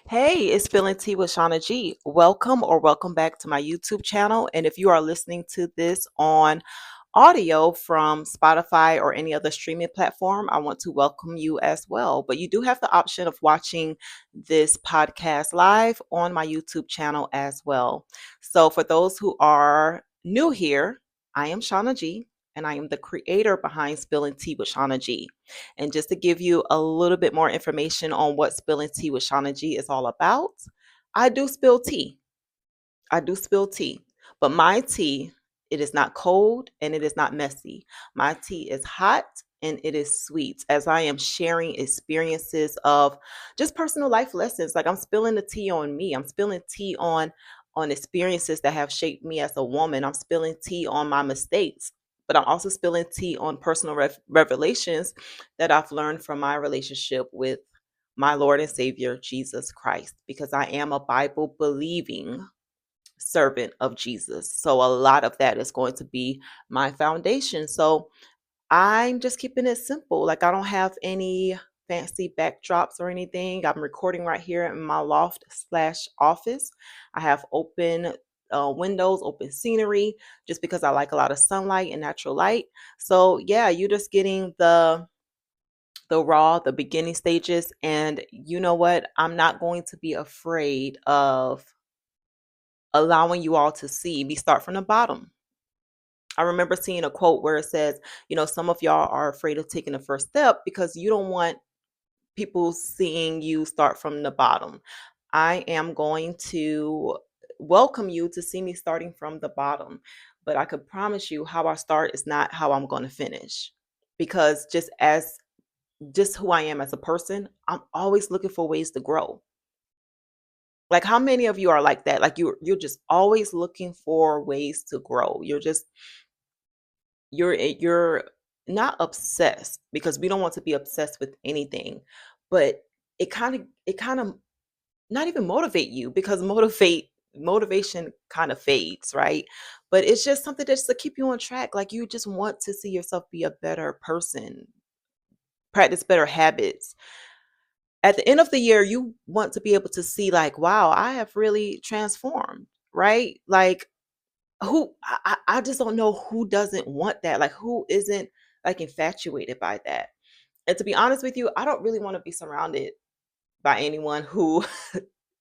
Hey, it's Spilling Tea with Shauna G. Welcome back to my YouTube channel. And if you are listening to this on audio from Spotify or any other streaming platform, I want to welcome you as well. But you do have the option of watching this podcast live on my YouTube channel as well. So for those who are new here, I am Shauna G. And I am the creator behind Spilling Tea with Shauna G. And just to give you a little bit more information on what Spilling Tea with Shauna G is all about, I do spill tea. I do spill tea, but my tea, it is not cold and it is not messy. My tea is hot and it is sweet as I am sharing experiences of just personal life lessons. Like I'm spilling the tea on me. I'm spilling tea on experiences that have shaped me as a woman. I'm spilling tea on my mistakes, but I'm also spilling tea on personal revelations that I've learned from my relationship with my Lord and Savior Jesus Christ because I am a Bible believing servant of Jesus. So a lot of that is going to be my foundation. So I'm just keeping it simple. Like I don't have any fancy backdrops or anything. I'm recording right here in my loft slash office. I have open windows, open scenery, just because I like a lot of sunlight and natural light. So yeah, you're just getting the raw, the beginning stages. And you know what? I'm not going to be afraid of allowing you all to see me start from the bottom. I remember seeing a quote where it says, some of y'all are afraid of taking the first step because you don't want people seeing you start from the bottom. I am going to welcome you to see me starting from the bottom, but I could promise you how I start is not how I'm going to finish because just who I am as a person, I'm always looking for ways to grow. Like how many of you are like that? Like you're just always looking for ways to grow. You're not obsessed because we don't want to be obsessed with anything, but it kind of not even motivate you because motivation kind of fades, right? But it's just something just to keep you on track. Like you just want to see yourself be a better person, practice better habits. At the end of the year, you want to be able to see like, wow, I have really transformed, right? Like who I just don't know who doesn't want that. Like who isn't like infatuated by that. And to be honest with you, I don't really want to be surrounded by anyone who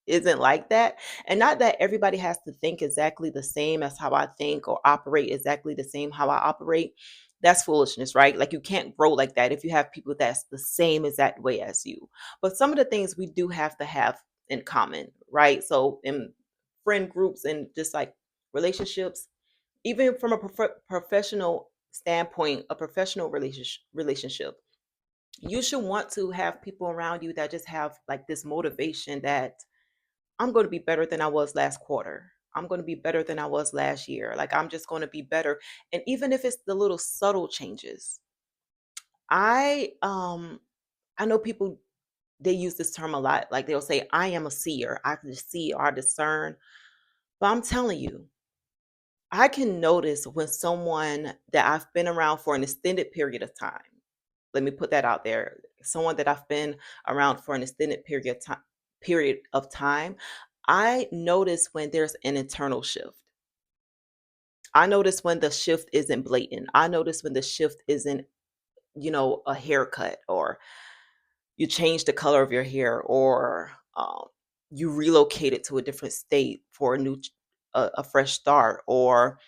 isn't like that. And not that everybody has to think exactly the same as how I think or operate exactly the same how I operate. That's foolishness, right? Like you can't grow like that if you have people that's the same exact way as you. But some of the things we do have to have in common, right? So in friend groups and just like relationships, even from a professional standpoint, a professional relationship, you should want to have people around you that just have like this motivation that I'm going to be better than I was last quarter. I'm going to be better than I was last year. Like I'm just going to be better. And even if it's the little subtle changes, I um I know people, they use this term a lot. Like they'll say, I am a seer. I can see or I discern. But I'm telling you, I can notice when someone that I've been around for an extended period of time, let me put that out there. Someone that I've been around for an extended period of time, I notice when there's an internal shift. I notice when the shift isn't blatant. I notice when the shift isn't, a haircut or you change the color of your hair or you relocated to a different state for a fresh start or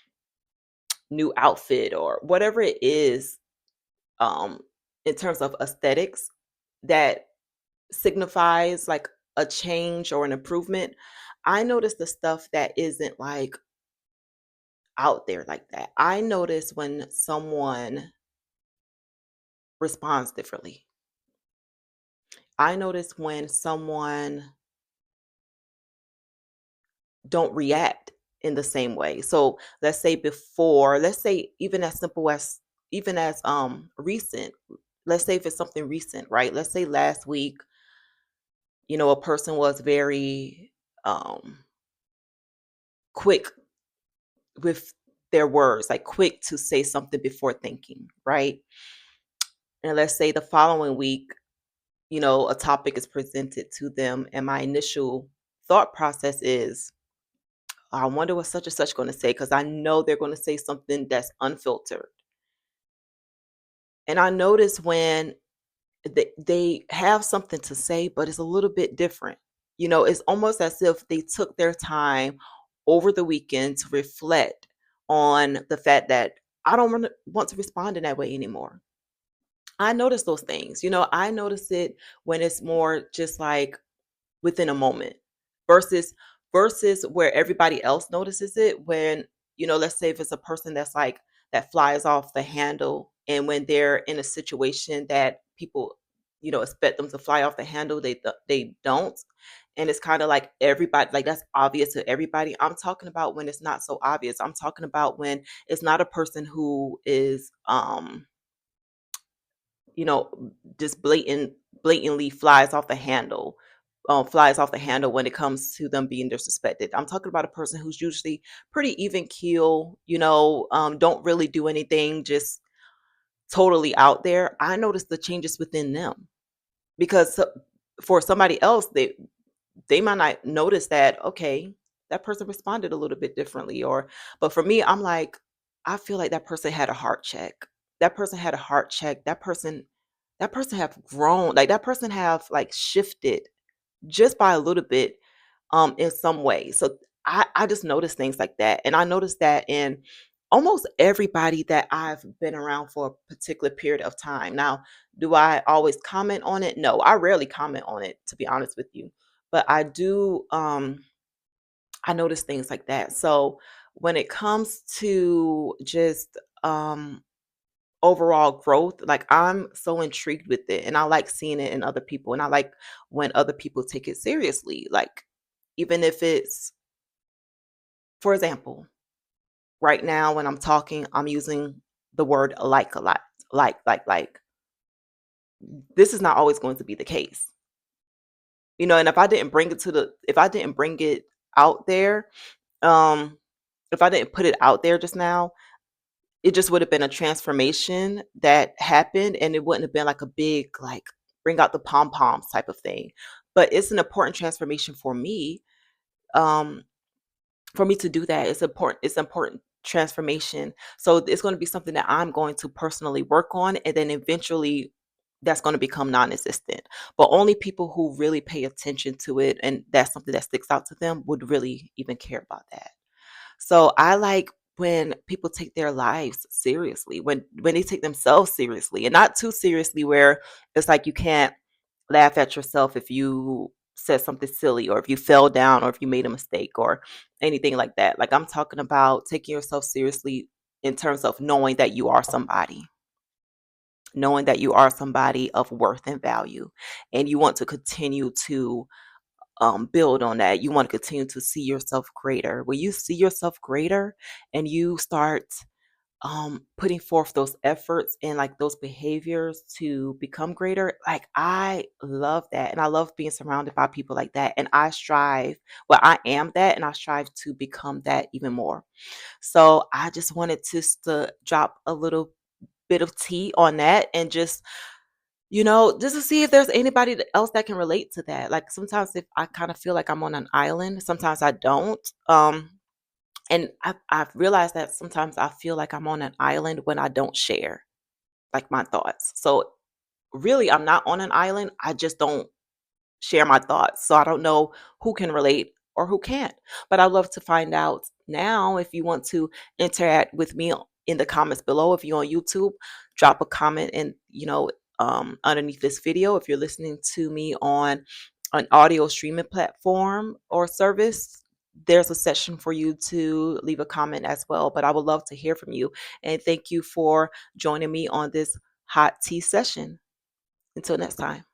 new outfit or whatever it is, um, in terms of aesthetics that signifies like a change or an improvement. I notice the stuff that isn't like out there like that. I notice when someone responds differently. I notice when someone don't react in the same way. So let's say even as simple as even as recent, let's say if it's something recent, right? Let's say last week, a person was very quick with their words, like quick to say something before thinking, right? And let's say the following week, a topic is presented to them, and my initial thought process is, I wonder what such and such going to say, because I know they're going to say something that's unfiltered. And I notice when they have something to say, but it's a little bit different. It's almost as if they took their time over the weekend to reflect on the fact that I don't want to respond in that way anymore. I notice those things. I notice it when it's more just like within a moment versus where everybody else notices it when, let's say if it's a person that's like that flies off the handle, and when they're in a situation that people expect them to fly off the handle, they don't. And it's kind of like everybody, like that's obvious to everybody. I'm talking about when it's not so obvious. I'm talking about when it's not a person who is you know, just blatantly flies off the handle when it comes to them being disrespected. I'm talking about a person who's usually pretty even keel, don't really do anything, just totally out there. I notice the changes within them because for somebody else, they might not notice that, okay, that person responded a little bit differently, but for me, I'm like, I feel like that person had a heart check. That person had a heart check. That person have grown. Like that person have like shifted just by a little bit in some way. So I just notice things like that. And I noticed that in almost everybody that I've been around for a particular period of time. Now, do I always comment on it? No, I rarely comment on it, to be honest with you. But I do I notice things like that. So when it comes to just overall growth, like I'm so intrigued with it, and I like seeing it in other people, and I like when other people take it seriously. Like even if it's, for example, right now when I'm talking, I'm using the word like a lot. Like. This is not always going to be the case. And if I didn't bring it out there, um, if I didn't put it out there just now, it just would have been a transformation that happened, and it wouldn't have been like a big, like, bring out the pom poms type of thing. But it's an important transformation um, for me to do that. It's important transformation. So it's going to be something that I'm going to personally work on, and then eventually that's going to become non-existent. But only people who really pay attention to it and that's something that sticks out to them would really even care about that. So I like when people take their lives seriously, when they take themselves seriously, and not too seriously where it's like you can't laugh at yourself if you said something silly, or if you fell down, or if you made a mistake, or anything like that. Like I'm talking about taking yourself seriously in terms of knowing that you are somebody of worth and value, and you want to continue to build on that. You want to continue to see yourself greater. When you see yourself greater and you start putting forth those efforts and like those behaviors to become greater, like I love that. And I love being surrounded by people like that. And I am that, and I strive to become that even more. So I just wanted to drop a little bit of tea on that, and just to see if there's anybody else that can relate to that. Like sometimes if I kind of feel like I'm on an island, sometimes I don't. And I've realized that sometimes I feel like I'm on an island when I don't share like my thoughts. So really, I'm not on an island. I just don't share my thoughts. So I don't know who can relate or who can't. But I'd love to find out now. If you want to interact with me in the comments below, if you're on YouTube, drop a comment and underneath this video. If you're listening to me on an audio streaming platform or service, there's a section for you to leave a comment as well. But I would love to hear from you. And thank you for joining me on this hot tea session. Until next time.